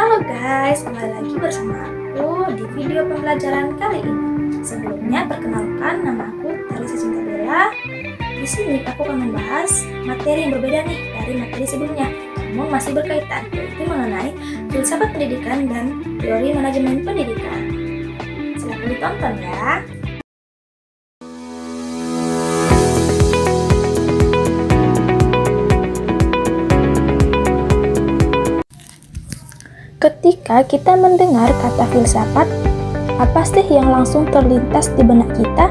Halo guys, kembali lagi bersama aku di video pembelajaran kali ini. Sebelumnya perkenalkan, nama aku Talisa Cinta Bella. Di sini aku akan membahas materi yang berbeda nih dari materi sebelumnya, namun masih berkaitan, yaitu mengenai filsafat pendidikan dan teori manajemen pendidikan. Silahkan ditonton ya. Ketika kita mendengar kata filsafat, apa sih yang langsung terlintas di benak kita?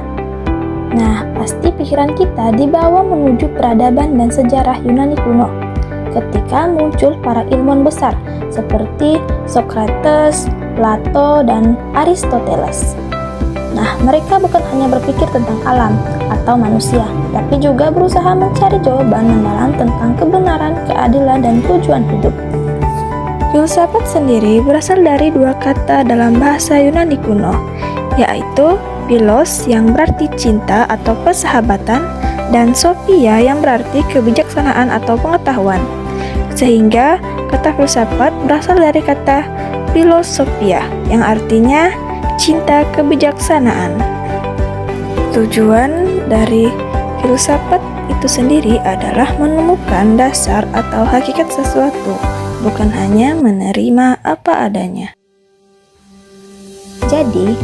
Nah, pasti pikiran kita dibawa menuju peradaban dan sejarah Yunani kuno. Ketika muncul para ilmuwan besar seperti Socrates, Plato, dan Aristoteles. Nah, mereka bukan hanya berpikir tentang alam atau manusia, tapi juga berusaha mencari jawaban mendalam tentang kebenaran, keadilan, dan tujuan hidup. Filsafat sendiri berasal dari dua kata dalam bahasa Yunani kuno, yaitu philos yang berarti cinta atau persahabatan, dan sophia yang berarti kebijaksanaan atau pengetahuan. Sehingga kata filsafat berasal dari kata philosophia yang artinya cinta kebijaksanaan. Tujuan dari filsafat itu sendiri adalah menemukan dasar atau hakikat sesuatu, bukan hanya menerima apa adanya. Jadi,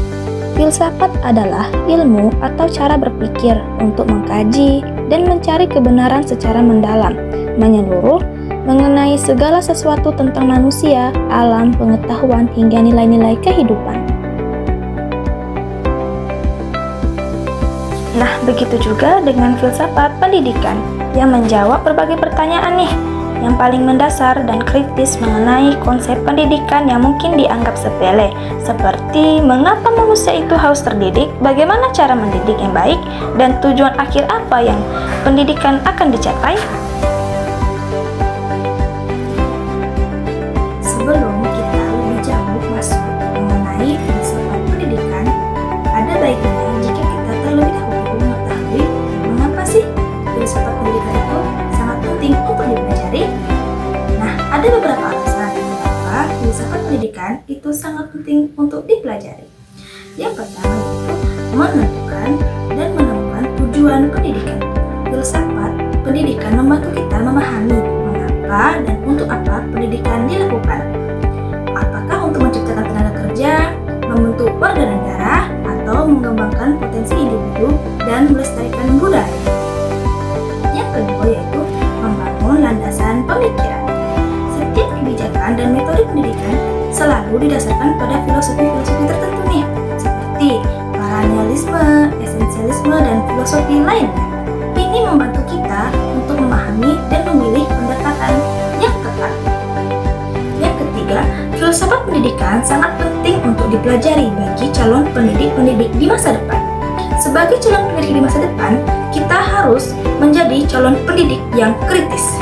filsafat adalah ilmu atau cara berpikir untuk mengkaji dan mencari kebenaran secara mendalam, menyeluruh, mengenai segala sesuatu tentang manusia, alam, pengetahuan, hingga nilai-nilai kehidupan. Nah, begitu juga dengan filsafat pendidikan yang menjawab berbagai pertanyaan nih, yang paling mendasar dan kritis mengenai konsep pendidikan yang mungkin dianggap sepele, seperti mengapa manusia itu harus terdidik, bagaimana cara mendidik yang baik, dan tujuan akhir apa yang pendidikan akan dicapai. Sebelum kita lebih jauh masuk mengenai filsafat pendidikan, ada baiknya jika kita terlebih dahulu mengetahui mengapa sih filsafat pendidikan itu sangat penting untuk dipelajari. Nah, ada beberapa alasan mengapa filsafat pendidikan itu sangat penting untuk dipelajari. Yang pertama yaitu menentukan dan menemukan tujuan pendidikan. Filsafat pendidikan membantu kita memahami mengapa dan untuk apa pendidikan dilakukan. Apakah untuk menciptakan tenaga kerja, membentuk warga negara, atau mengembangkan potensi individu dan melestarikan budaya. Yang kedua yaitu membangun landasan pemikiran. Setiap kebijakan dan metode pendidikan selalu didasarkan pada filosofi-filosofi tertentu nih, seperti paranealisme, esensialisme, dan filosofi lainnya. Ini membantu kita untuk memahami dan memilih pendekatan yang tepat. Yang ketiga, filsafat pendidikan sangat penting untuk dipelajari bagi calon pendidik-pendidik di masa depan. Sebagai calon pendidik di masa depan, kita harus menjadi calon pendidik yang kritis.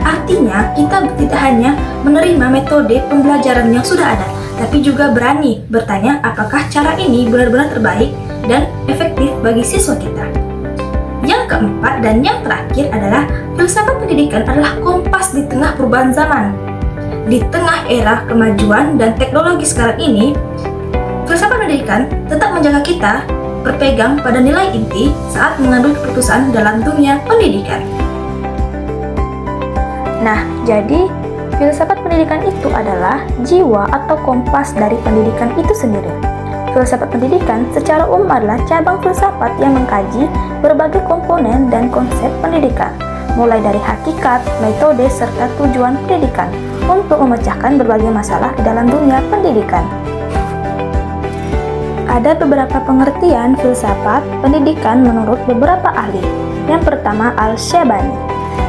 Artinya, kita tidak hanya menerima metode pembelajaran yang sudah ada, tapi juga berani bertanya apakah cara ini benar-benar terbaik dan efektif bagi siswa kita. Yang keempat dan yang terakhir adalah filsafat pendidikan adalah kompas di tengah perubahan zaman. Di tengah era kemajuan dan teknologi sekarang ini, filsafat pendidikan tetap menjaga kita berpegang pada nilai inti saat mengambil keputusan dalam dunia pendidikan. Nah, jadi filsafat pendidikan itu adalah jiwa atau kompas dari pendidikan itu sendiri. Filsafat pendidikan secara umum adalah cabang filsafat yang mengkaji berbagai komponen dan konsep pendidikan, mulai dari hakikat, metode, serta tujuan pendidikan untuk memecahkan berbagai masalah di dalam dunia pendidikan. Ada beberapa pengertian filsafat pendidikan menurut beberapa ahli. Yang pertama, Al-Syabani.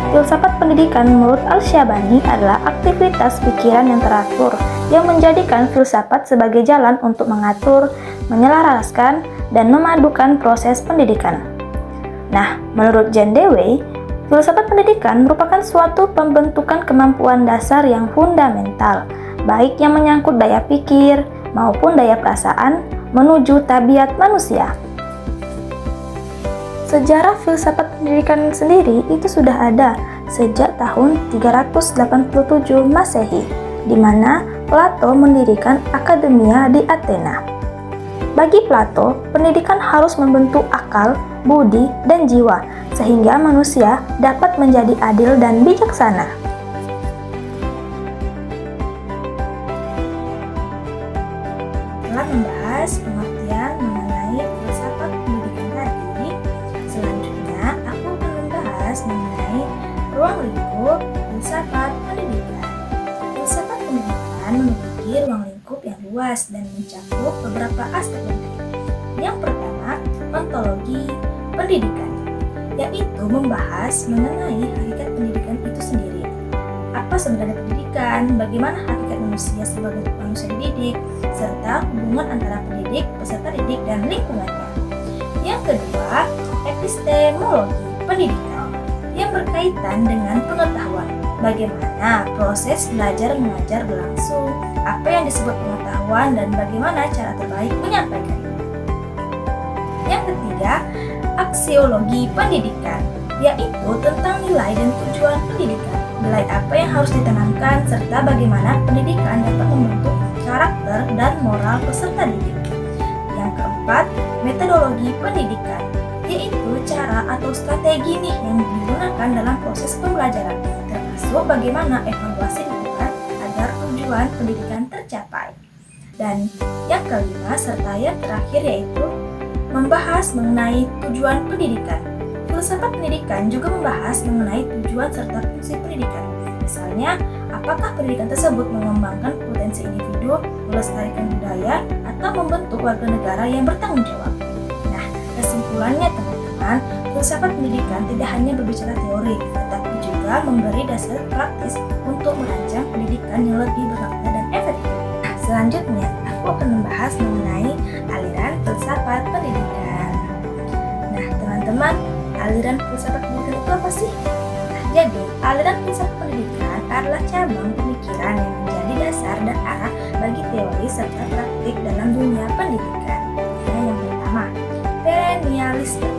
Filsafat pendidikan menurut Al-Syabani adalah aktivitas pikiran yang teratur yang menjadikan filsafat sebagai jalan untuk mengatur, menyelaraskan, dan memadukan proses pendidikan. Nah, menurut John Dewey, filsafat pendidikan merupakan suatu pembentukan kemampuan dasar yang fundamental, baik yang menyangkut daya pikir maupun daya perasaan menuju tabiat manusia. Sejarah filsafat pendidikan sendiri itu sudah ada sejak tahun 387 Masehi, di mana Plato mendirikan akademia di Athena. Bagi Plato, pendidikan harus membentuk akal, budi, dan jiwa, sehingga manusia dapat menjadi adil dan bijaksana. Setelah membahas pengertian mengenai filsafat pendidikan tadi, selanjutnya aku akan membahas mengenai ruang lingkup filsafat pendidikan. Filsafat pendidikan memiliki ruang lingkup yang luas dan mencakup beberapa aspek penting. Yang pertama, ontologi pendidikan, yaitu membahas mengenai hakikat pendidikan itu sendiri. Apa sebenarnya pendidikan, bagaimana hakikat manusia sebagai manusia dididik, serta hubungan antara pendidik, peserta didik, dan lingkungannya. Yang kedua, epistemologi pendidikan, yang berkaitan dengan pengetahuan. Bagaimana proses belajar mengajar berlangsung, apa yang disebut pengetahuan, dan bagaimana cara terbaik menyampaikannya. Yang ketiga, aksiologi pendidikan, yaitu tentang nilai dan tujuan pendidikan. Nilai apa yang harus ditanamkan, serta bagaimana pendidikan dapat membentuk karakter dan moral peserta didik. Yang keempat, metodologi pendidikan, yaitu cara atau strategi yang digunakan dalam proses pembelajaran, termasuk bagaimana evaluasi dilakukan agar tujuan pendidikan tercapai. Dan yang kelima serta yang terakhir yaitu membahas mengenai tujuan pendidikan. Filsafat pendidikan juga membahas mengenai tujuan serta fungsi pendidikan. Misalnya, apakah pendidikan tersebut mengembangkan potensi individu, melestarikan budaya, atau membentuk warga negara yang bertanggung jawab. Nah, kesimpulannya teman-teman, filsafat pendidikan tidak hanya berbicara teori, tetapi juga memberi dasar praktis untuk merancang pendidikan yang lebih bermakna dan efektif. Nah, selanjutnya, aku akan membahas mengenai aliran filsafat pendidikan. Nah, teman-teman, aliran filsafat pendidikan itu apa sih? Nah, jadi, aliran filsafat pendidikan adalah cabang pemikiran yang menjadi dasar dan arah bagi teori serta praktik dalam dunia pendidikan. Nah, yang pertama, perennialisme.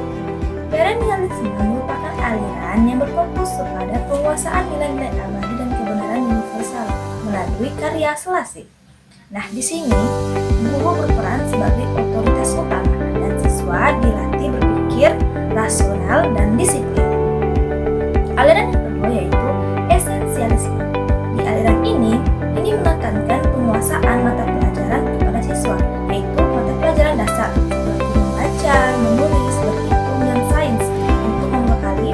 Perennialisme merupakan aliran yang berfokus kepada penguasaan nilai-nilai abadi dan kebenaran universal melalui karya Selassie. Nah, di sini guru berperan sebagai otoritas utama dan siswa dilatih berpikir rasional dan disiplin. Aliran yang kedua yaitu esensialisme. Di aliran ini menekankan penguasaan mata pelajaran kepada siswa, yaitu mata pelajaran dasar seperti membaca, menulis, berhitung, dan sains untuk membekali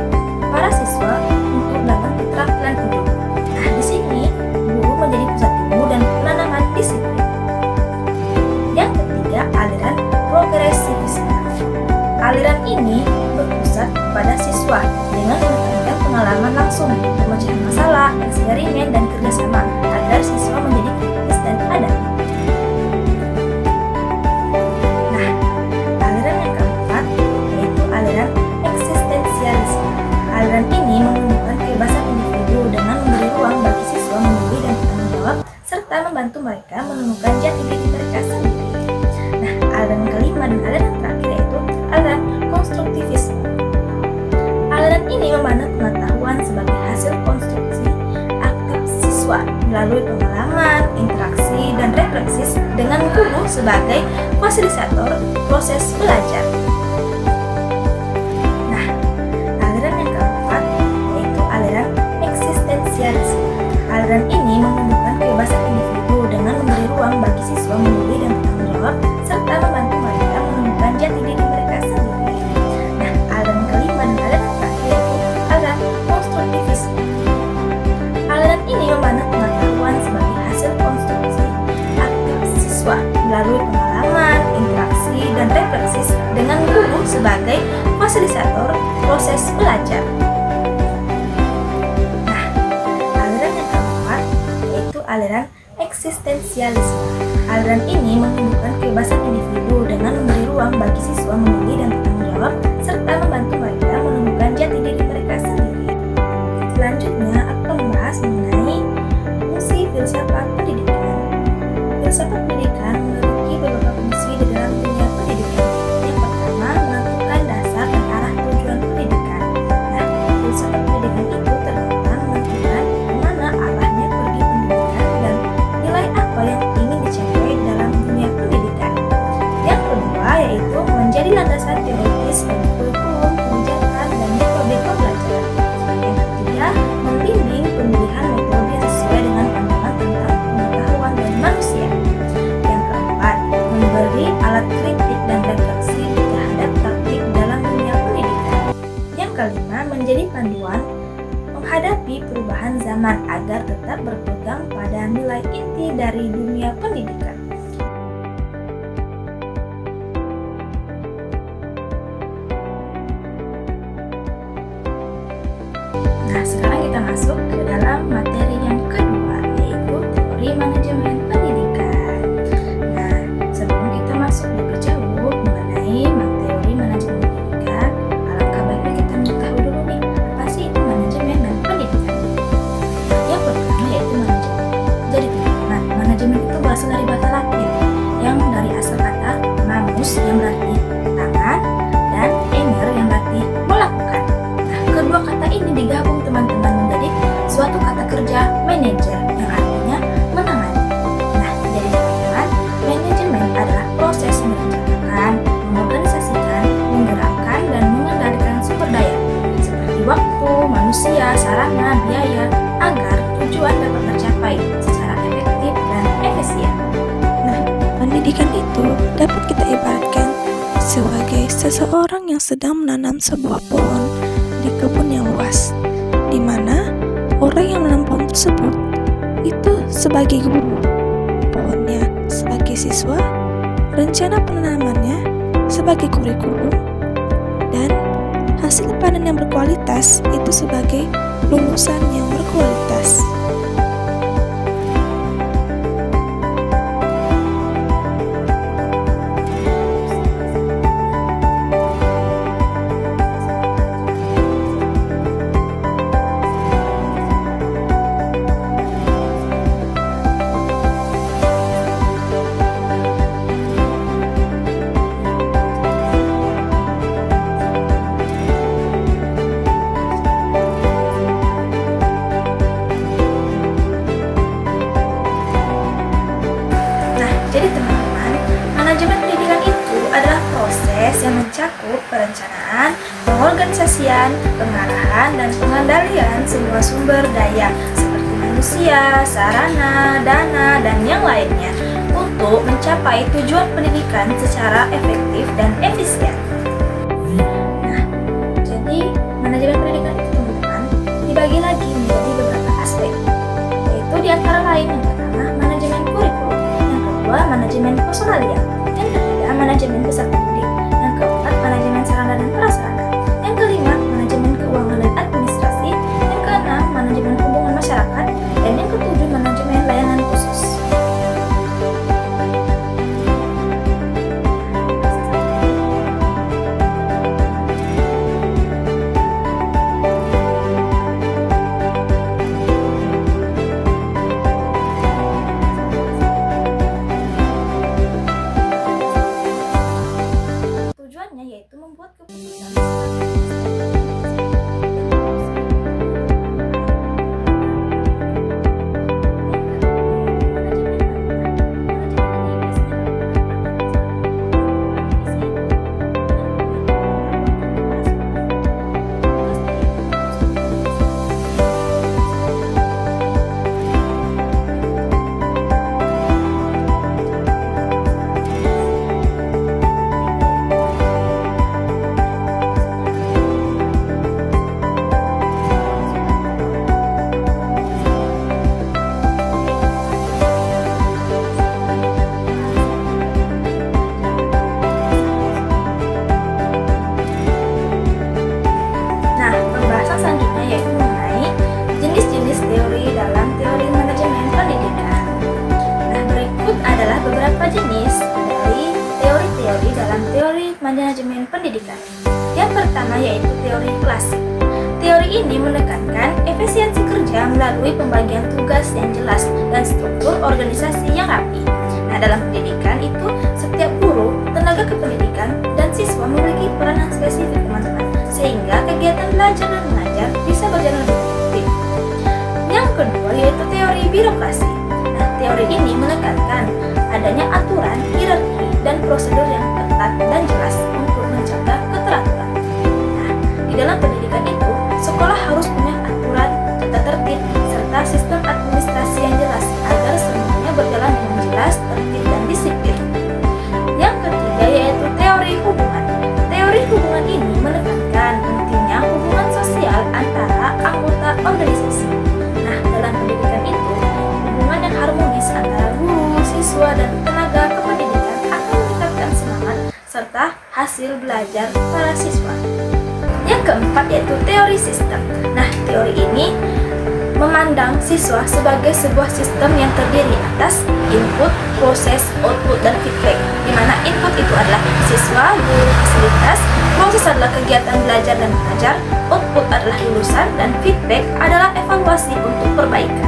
para siswa untuk dalam keterampilan hidup. Nah, di sini guru menjadi pusat ilmu dan penanaman disiplin. Yang ketiga, aliran progresivisme. Aliran ini berpusat pada siswa dengan menekankan pengalaman langsung, pemecahan masalah, eksperimen, dan kerjasama agar siswa menjadi kritis dan adaptif. Nah, aliran yang keempat yaitu aliran eksistensialisme. Aliran ini menunjukkan kebebasan individu dengan memberi ruang bagi siswa memilih dan bertanggung jawab serta membantu mereka menemukan jati diri mereka sendiri. Nah, aliran kelima dan aliran yang terakhir yaitu aliran konstruktivisme. Aliran ini memandang pengetahuan sebagai hasil konstruksi aktif siswa melalui pengalaman, interaksi, dan refleksi dengan guru sebagai fasilitator proses belajar. Nah, aliran yang keempat yaitu aliran eksistensialisme. Aliran ini menunjukkan kebebasan individu dengan memberi ruang bagi siswa memilih dan bertanggung jawab serta membantu mereka menemukan jati diri mereka sendiri. Nah, aliran kelima dan aliran yang terakhir yaitu aliran konstruktivisme. Aliran ini memandang pengetahuan sebagai hasil konstruksi aktif siswa melalui pengalaman, interaksi, dan refleksi dengan guru sebagai fasilitator proses belajar. Nah, aliran yang keempat yaitu aliran eksistensialisme. Aliran ini menunjukkan kebebasan individu dengan memberi ruang bagi siswa memilih dan bertanggung jawab serta membantu mereka menemukan jati diri mereka sendiri. Selanjutnya, aku membahas mengenai fungsi filsafat pendidikan. Filsafat pendidikan memiliki beberapa fungsi di dalam dunia pendidikan. Yang pertama, menentukan dasar dan arah tujuan pendidikan. Nah, filsafat pendidikan itu ternyata menentukan kemana arahnya pergi pendidikan dan nilai apa zaman agar tetap berpegang pada nilai inti dari dunia pendidikan. Nah, sekarang kita masuk ke dalam materi yang kedua, yaitu teori manajemen pendidikan. Nah, sebelum kita masuk lebih jauh mengenai teori manajemen pendidikan, alangkah baiknya kita mengetahui dulu nih, apa sih itu manajemen dan pendidikan. Yang pertama yaitu manajemen. Jadi teman-teman, manajemen itu berasal dari bahasa Latin yang dari asal kata manus yang berarti tangan dan emer yang berarti melakukan. Nah, kedua kata ini digabung teman-teman menjadi suatu kata kerja manajer yang artinya menangani. Nah, jadi teman-teman, manajemen adalah proses merencanakan, mengorganisasikan, menggerakkan, dan mengendalikan sumber daya seperti waktu, manusia, sarana, biaya agar tujuan dapat tercapai secara efektif dan efisien. Nah, pendidikan itu dapat kita ibaratkan sebagai seseorang yang sedang menanam sebuah pohon di kebun yang luas, di mana orang yang menanam pohon tersebut itu sebagai guru, pohonnya sebagai siswa, rencana penanamannya sebagai kurikulum, dan hasil panen yang berkualitas itu sebagai lulusan yang berkualitas. Jadi teman-teman, manajemen pendidikan itu adalah proses yang mencakup perencanaan, pengorganisasian, pengarahan, dan pengendalian semua sumber daya seperti manusia, sarana, dana, dan yang lainnya untuk mencapai tujuan pendidikan secara efektif dan efisien. Nah, jadi manajemen pendidikan itu teman-teman dibagi lagi menjadi beberapa aspek, yaitu di antara lain yang pertama manajemen kurikulum, kedua, manajemen personalia, yang ketiga, manajemen peserta didik, yang keempat, manajemen sarana dan prasarana, yang kelima, manajemen keuangan dan administrasi, yang keenam, manajemen hubungan masyarakat, dan yang ketujuh, manajemen layanan khusus. Tujuannya yaitu membuat keputusan manajemen pendidikan. Yang pertama yaitu teori klasik. Teori ini menekankan efisiensi kerja melalui pembagian tugas yang jelas dan struktur organisasi yang rapi. Nah, dalam pendidikan itu setiap guru, tenaga kependidikan, dan siswa memiliki peranan spesifik teman-teman, sehingga kegiatan belajar dan mengajar bisa berjalan lebih efektif. Yang kedua yaitu teori birokrasi. Nah, teori ini menekankan adanya aturan, hierarki, dan prosedur yang ketat dan jelas untuk mencegah keteraturan. Nah, di dalam pendidikan itu, sekolah harus punya aturan, tata tertib, serta sistem administrasi yang jelas agar semuanya berjalan dengan jelas, tertib, dan disiplin. Yang ketiga yaitu teori hubungan. Teori hubungan ini menekankan pentingnya hubungan sosial antara anggota organisasi. Nah, serta hasil belajar para siswa. Yang keempat yaitu teori sistem. Nah, teori ini memandang siswa sebagai sebuah sistem yang terdiri atas input, proses, output, dan feedback, di mana input itu adalah siswa, guru, fasilitas, proses adalah kegiatan belajar dan mengajar, output adalah lulusan, dan feedback adalah evaluasi untuk perbaikan.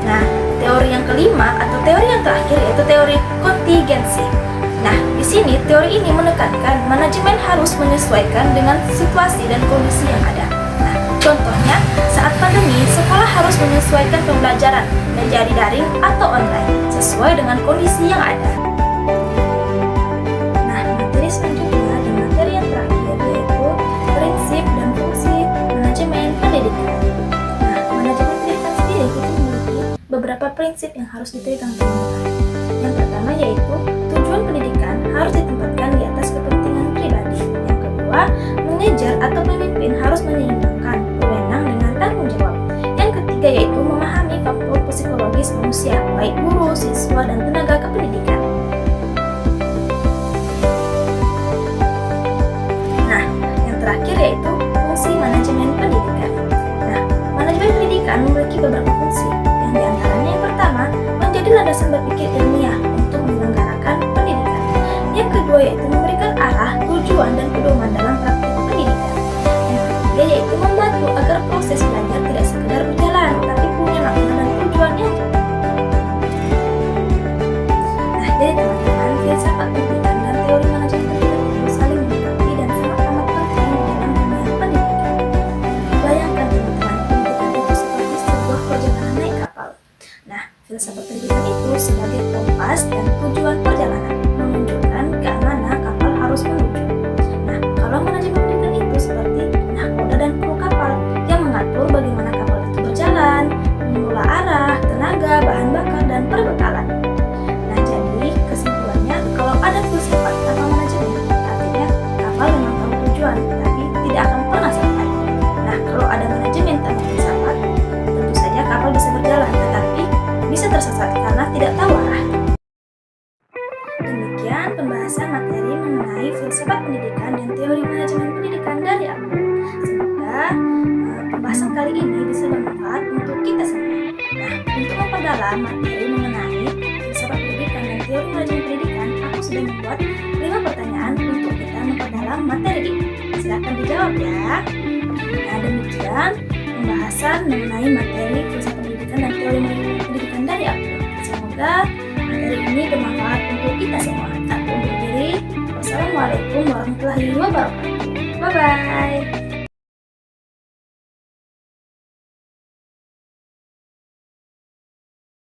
Nah, teori yang kelima atau teori yang terakhir yaitu teori kontingensi. Nah, di sini teori ini menekankan manajemen harus menyesuaikan dengan situasi dan kondisi yang ada. Nah, contohnya saat pandemi, sekolah harus menyesuaikan pembelajaran menjadi daring atau online sesuai dengan kondisi yang ada. Nah, materi selanjutnya dan materi yang terakhir yaitu prinsip dan fungsi manajemen pendidikan. Nah, manajemen pendidikan sendiri itu memiliki beberapa prinsip yang harus dipegang teman-teman. Yang pertama yaitu tujuan pendidikan harus ditempatkan di atas kepentingan pribadi. Yang kedua, manajer atau pemimpin harus menyeimbangkan wewenang dengan tanggung jawab. Yang ketiga yaitu memahami faktor psikologis manusia, baik guru, siswa, dan tenaga kependidikan. Nah, yang terakhir yaitu fungsi manajemen pendidikan. Nah, manajemen pendidikan memiliki beberapa fungsi. Yang diantaranya yang pertama, menjadi landasan berpikir ilmiah untuk menyelenggarakan pendidikan. Yang kedua yaitu memberikan arah, tujuan, dan pedoman dalam praktik pendidikan. Yang ketiga yaitu membantu agar proses belajar tidak sekedar berjalan, tapi punya makna dan tujuan yang jelas. Nah, jadi teman-teman, filsafat pendidikan dan teori manajemen pendidikan itu saling melengkapi dan sangat amat penting dalam dunia pendidikan. Bayangkan teman-teman, pendidikan itu seperti sebuah perjalanan naik kapal. Nah, filsafat pendidikan itu sebagai kompas dan tujuan perjalanan, menunjukkan ke mana kapal harus menuju. Nah, kalau manajemen pendidikan itu seperti nahkoda dan kru kapal yang mengatur bagaimana kapal itu berjalan, mengelola arah, tenaga, bahan bakar, dan perbekalan. Nah, jadi kesimpulannya kalau ada filsafat tanpa manajemen, artinya kapal memang tahu tujuan, tapi tidak akan pernah sampai. Nah, kalau ada manajemen tanpa filsafat, tentu saja kapal bisa berjalan, tetapi bisa tersesat karena tidak tahu arah. Demikian pembahasan materi mengenai filsafat pendidikan dan teori manajemen pendidikan dari aku. Semoga pembahasan kali ini bisa bermanfaat untuk kita semua. Nah, untuk memperdalam materi mengenai filsafat pendidikan dan teori manajemen pendidikan, aku sudah membuat 5 pertanyaan untuk kita memperdalam materi ini. Silakan dijawab ya. Nah, demikian pembahasan mengenai materi filsafat pendidikan dan teori manajemen pendidikan dari aku. Semoga materi ini bermanfaat untuk kita semua. Aku undur diri. Wassalamualaikum warahmatullahi wabarakatuh. Bye-bye.